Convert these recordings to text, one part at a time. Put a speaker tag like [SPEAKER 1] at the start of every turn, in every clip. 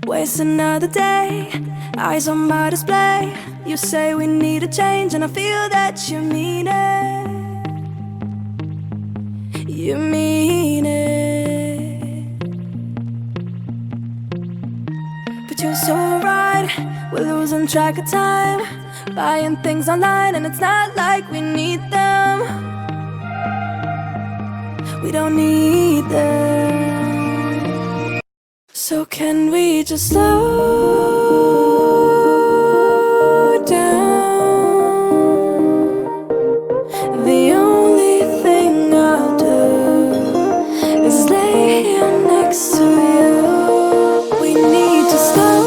[SPEAKER 1] Waste another day, eyes on my display. You say we need a change, and I feel that you mean it. You mean it. But you're so right, we're losing track of time, buying things online, and it's not like we need them. We don't need them. So can we just slow down? The only thing I'll do is lay here next to you. We need to slow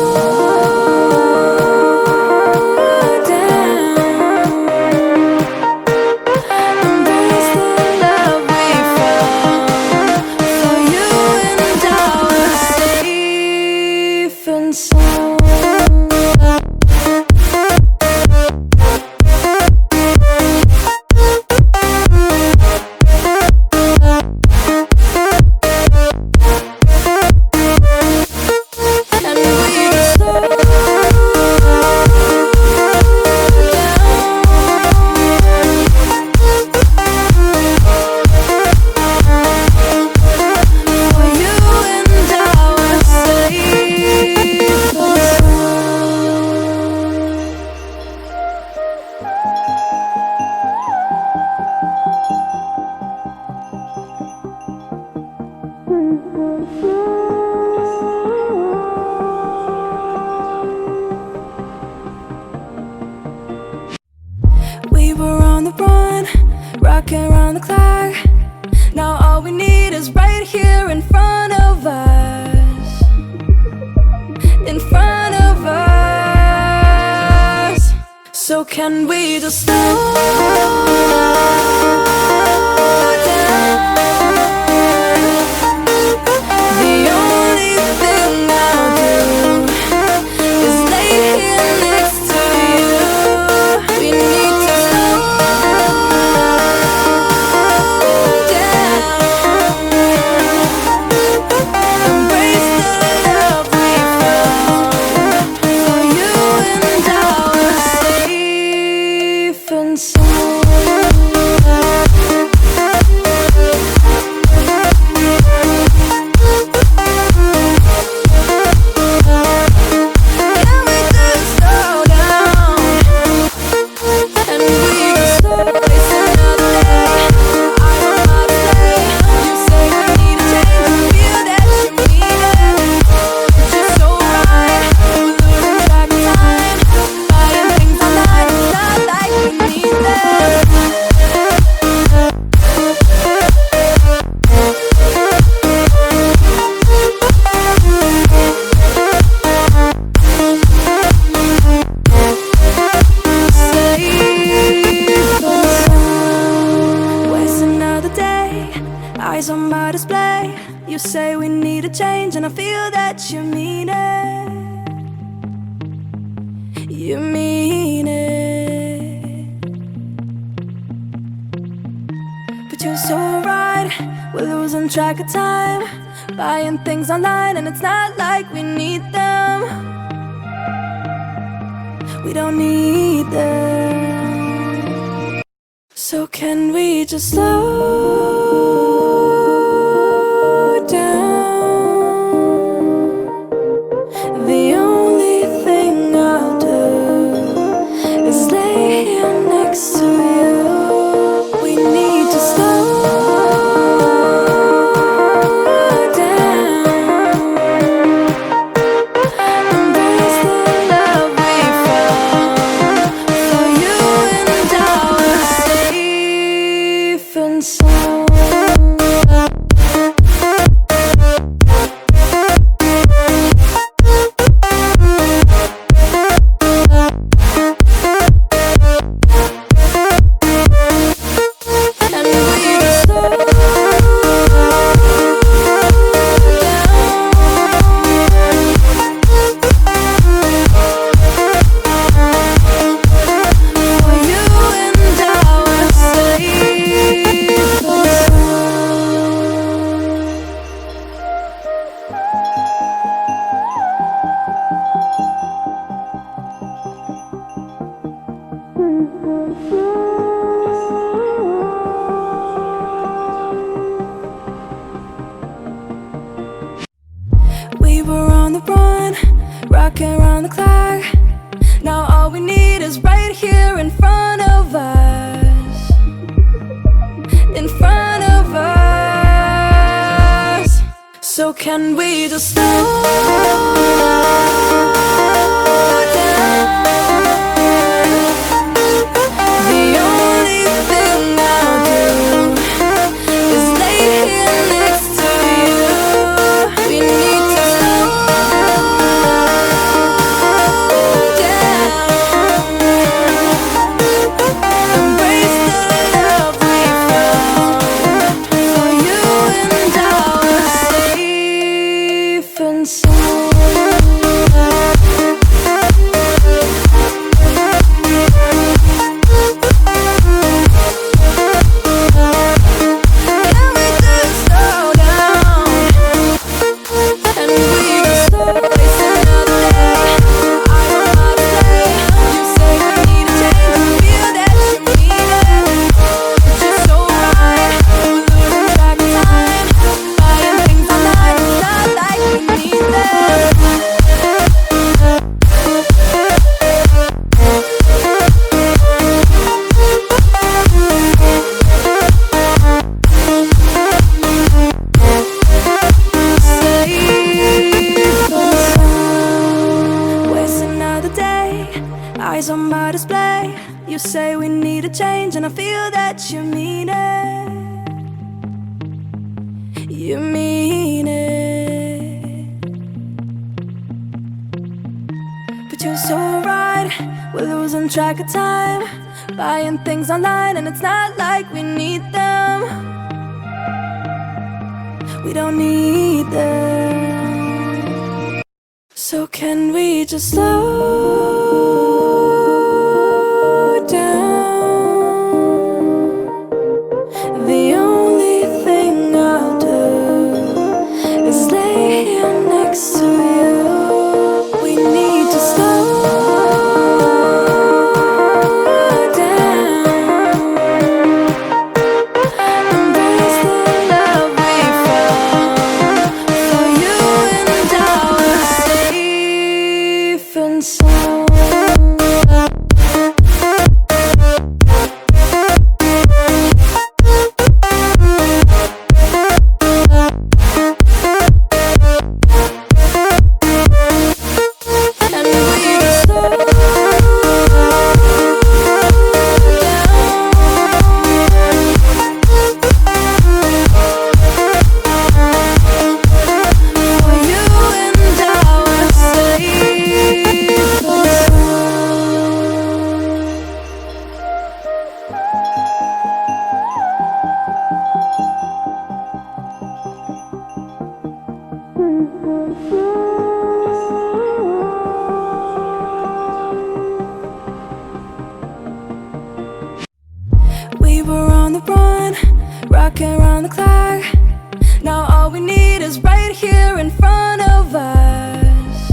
[SPEAKER 1] down. Embrace the love we found. For you and I were safe and sound. We were on the run, rocking around the clock. Now all we need is right here in front of us. In front of us. So can we just slow down? The only thing I'll do is lay here next to you. We need to slow down. Embrace the love we found. For you and I were safe and sound. Can we just slow down? And we can slow waste another day. I don't know how to play. You say we need a change, and I feel that you mean it. But you're so right, we're losing track of time, buying things online, it's not like we need them. Waste another day, eyes on my display. You say we need a change, and I feel that you mean it. You mean it. But you're so right, we're losing track of time, buying things online, and it's not like we need them. We don't need them. So can we just slow down? The only thing I'll do is lay here next to you. We need to slow down. Embrace the love we found. For you and I were safe and sound. the run, rocking around the clock. Now all we need is right here in front of us. In front of us. So can we just slow down? The only thing I'll do is lay here next to you. We need to slow down. Embrace the love we found. For you and I were safe and sound. Can we just slow down? And we can start waste another day. I don't know how to play. You say we need a change, and feel that you mean it. But you're so right, we're losing track of time. Buying things online, it's not like we need them. Waste another day, eyes on my display. You say we need a change, and I feel that you mean it. You mean it. But you're so right, we're losing track of time. Buying things online, and it's not like we need them. We don't need them. So can we just slow down? The only thing I'll do is lay here next to you. We need to slow down. Embrace the love we found. For you and I were safe and sound. And we just slow down. For you and I were safe and we were on the run, rocking around the clock. Now all we need is right here in front of us.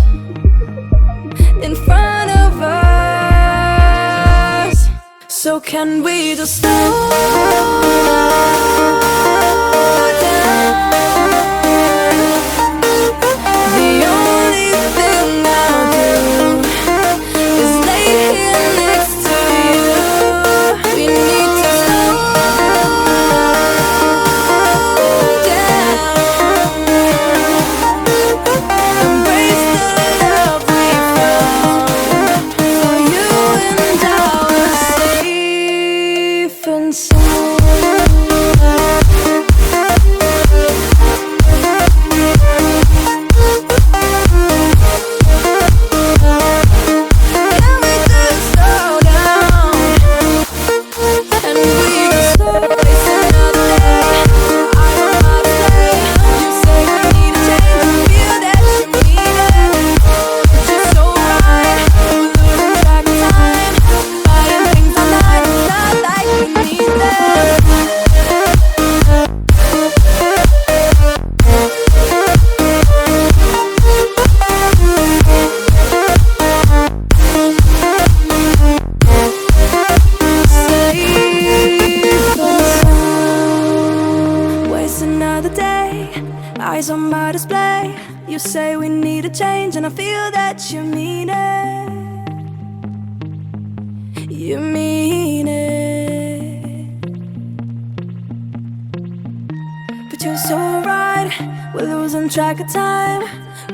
[SPEAKER 1] In front of us. So can we just slow down? The only thing I'll do is lay here next to you. We need to slow down. Embrace the love we found. For you and I were safe and sound. You say we need a change, and I feel that you mean it. You mean it. But you're so right, we're losing track of time,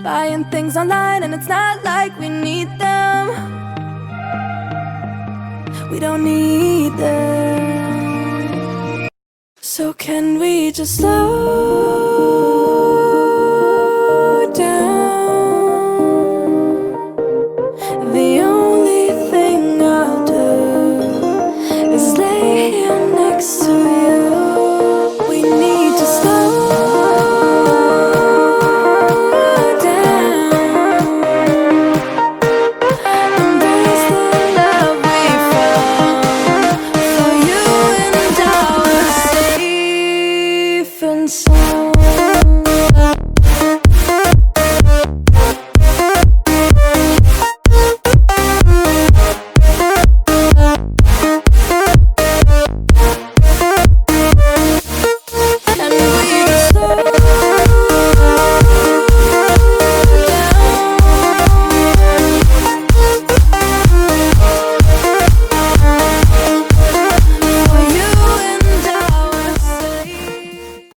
[SPEAKER 1] buying things online, and it's not like we need them. We don't need them. So can we just slow down? The only thing I'll do is lay here next to you. We need to slow down, embrace the love we found. For you and I, we're safe and sound.